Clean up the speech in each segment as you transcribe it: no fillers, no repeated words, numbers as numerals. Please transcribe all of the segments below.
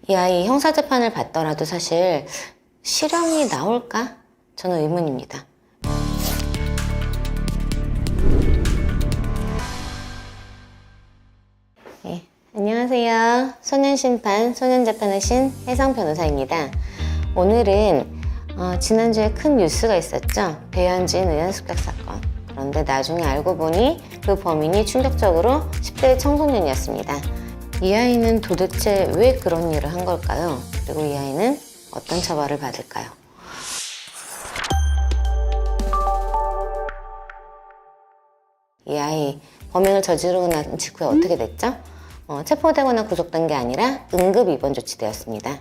이 아이 형사재판을 받더라도 사실 실형이 나올까? 저는 의문입니다. 네, 안녕하세요. 소년심판, 소년재판의 신 혜성 변호사입니다. 오늘은 지난주에 큰 뉴스가 있었죠. 배현진 의원 습격 사건. 그런데 나중에 알고 보니 그 범인이 충격적으로 10대 청소년이었습니다. 이 아이는 도대체 왜 그런 일을 한 걸까요? 그리고 이 아이는 어떤 처벌을 받을까요? 이 아이 범행을 저지르고 난 직후에 어떻게 됐죠? 체포되거나 구속된 게 아니라 응급 입원 조치되었습니다.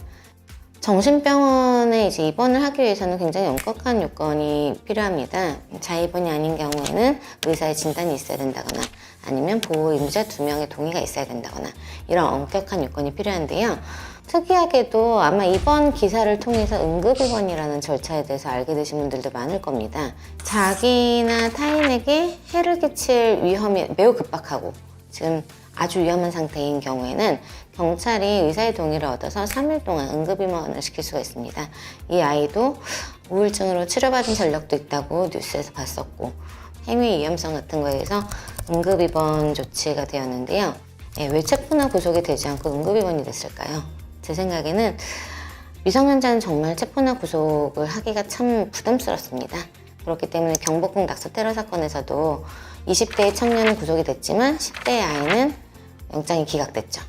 정신병원에 이제 입원을 하기 위해서는 굉장히 엄격한 요건이 필요합니다. 자입원이 아닌 경우에는 의사의 진단이 있어야 된다거나 아니면 보호임자 2명의 동의가 있어야 된다거나 이런 엄격한 요건이 필요한데요. 특이하게도 아마 이번 기사를 통해서 응급입원이라는 절차에 대해서 알게 되신 분들도 많을 겁니다. 자기나 타인에게 해를 끼칠 위험이 매우 급박하고 지금 아주 위험한 상태인 경우에는 경찰이 의사의 동의를 얻어서 3일 동안 응급입원을 시킬 수가 있습니다. 이 아이도 우울증으로 치료받은 전력도 있다고 뉴스에서 봤었고 행위 위험성 같은 거에 의해서 응급입원 조치가 되었는데요. 왜 체포나 구속이 되지 않고 응급입원이 됐을까요? 제 생각에는 미성년자는 정말 체포나 구속을 하기가 참 부담스럽습니다. 그렇기 때문에 경복궁 낙서 테러 사건에서도 20대의 청년은 구속이 됐지만 10대의 아이는 영장이 기각됐죠.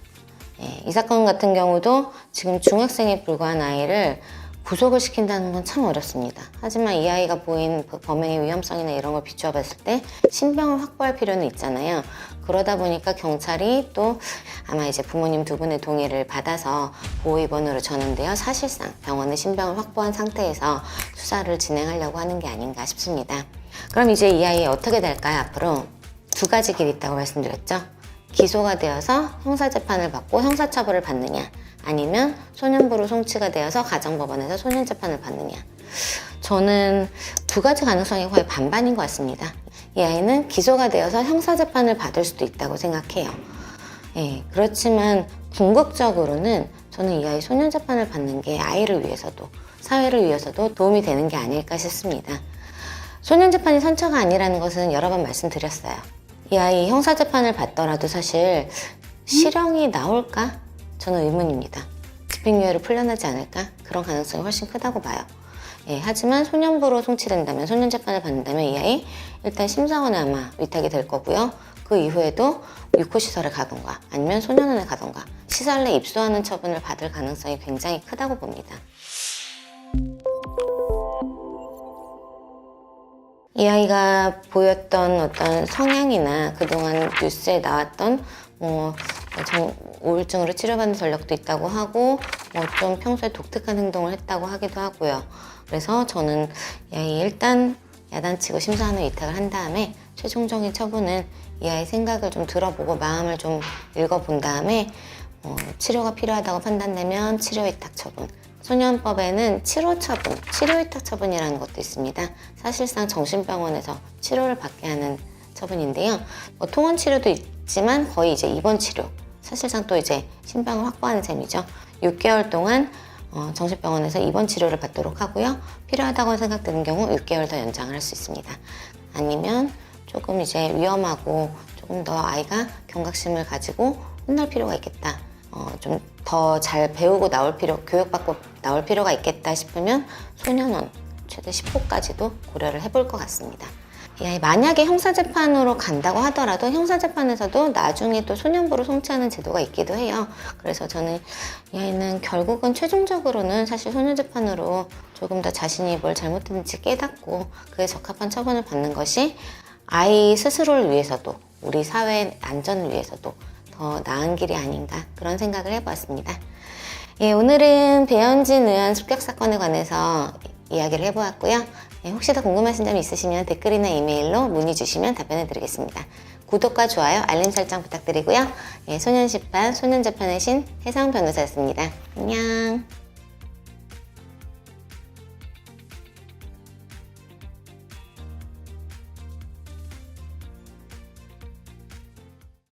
이 사건 같은 경우도 지금 중학생에 불과한 아이를 구속을 시킨다는 건 참 어렵습니다. 하지만 이 아이가 보인 범행의 위험성이나 이런 걸 비추어 봤을 때 신병을 확보할 필요는 있잖아요. 그러다 보니까 경찰이 또 아마 이제 부모님 두 분의 동의를 받아서 보호입원으로 줬는데요. 사실상 병원에 신병을 확보한 상태에서 수사를 진행하려고 하는 게 아닌가 싶습니다. 그럼 이제 이 아이 어떻게 될까요? 앞으로 두 가지 길이 있다고 말씀드렸죠. 기소가 되어서 형사재판을 받고 형사처벌을 받느냐, 아니면 소년부로 송치가 되어서 가정법원에서 소년재판을 받느냐. 저는 두 가지 가능성이 거의 반반인 것 같습니다. 이 아이는 기소가 되어서 형사재판을 받을 수도 있다고 생각해요. 그렇지만 궁극적으로는 저는 이 아이 소년재판을 받는 게 아이를 위해서도 사회를 위해서도 도움이 되는 게 아닐까 싶습니다. 소년재판이 선처가 아니라는 것은 여러 번 말씀드렸어요. 이 아이 형사재판을 받더라도 사실 실형이 나올까? 저는 의문입니다. 집행유예로 풀려나지 않을까? 그런 가능성이 훨씬 크다고 봐요. 하지만 소년부로 송치된다면, 소년재판을 받는다면 이 아이 일단 심사원에 아마 위탁이 될 거고요. 그 이후에도 유코시설에 가던가 아니면 소년원에 가던가 시설 내 입소하는 처분을 받을 가능성이 굉장히 크다고 봅니다. 이 아이가 보였던 어떤 성향이나 그동안 뉴스에 나왔던 우울증으로 치료받는 전력도 있다고 하고 좀 평소에 독특한 행동을 했다고 하기도 하고요. 그래서 저는 이 아이 일단 야단치고 심사하는 위탁을 한 다음에 최종적인 처분은 이 아이 생각을 좀 들어보고 마음을 좀 읽어본 다음에 치료가 필요하다고 판단되면 치료위탁 처분, 소년법에는 치료처분, 치료위탁 처분이라는 것도 있습니다. 사실상 정신병원에서 치료를 받게 하는 처분인데요. 통원 치료도 있지만 거의 이제 입원 치료, 사실상 또 이제 신병을 확보하는 셈이죠. 6개월 동안 정신병원에서 입원 치료를 받도록 하고요. 필요하다고 생각되는 경우 6개월 더 연장을 할 수 있습니다. 아니면 조금 이제 위험하고 조금 더 아이가 경각심을 가지고 혼날 필요가 있겠다. 좀 더 잘 배우고 교육받고 나올 필요가 있겠다 싶으면 소년원 최대 10호까지도 고려를 해볼 것 같습니다. 이 아이 만약에 형사재판으로 간다고 하더라도 형사재판에서도 나중에 또 소년부로 송치하는 제도가 있기도 해요. 그래서 저는 이 아이는 결국은 최종적으로는 사실 소년재판으로 조금 더 자신이 뭘 잘못했는지 깨닫고 그에 적합한 처분을 받는 것이 아이 스스로를 위해서도 우리 사회의 안전을 위해서도 더 나은 길이 아닌가 그런 생각을 해보았습니다. 오늘은 배현진 의원 습격 사건에 관해서 이야기를 해보았고요. 혹시 더 궁금하신 점이 있으시면 댓글이나 이메일로 문의 주시면 답변해 드리겠습니다. 구독과 좋아요, 알림 설정 부탁드리고요. 소년심판, 소년재판의 신 혜성 변호사였습니다. 안녕.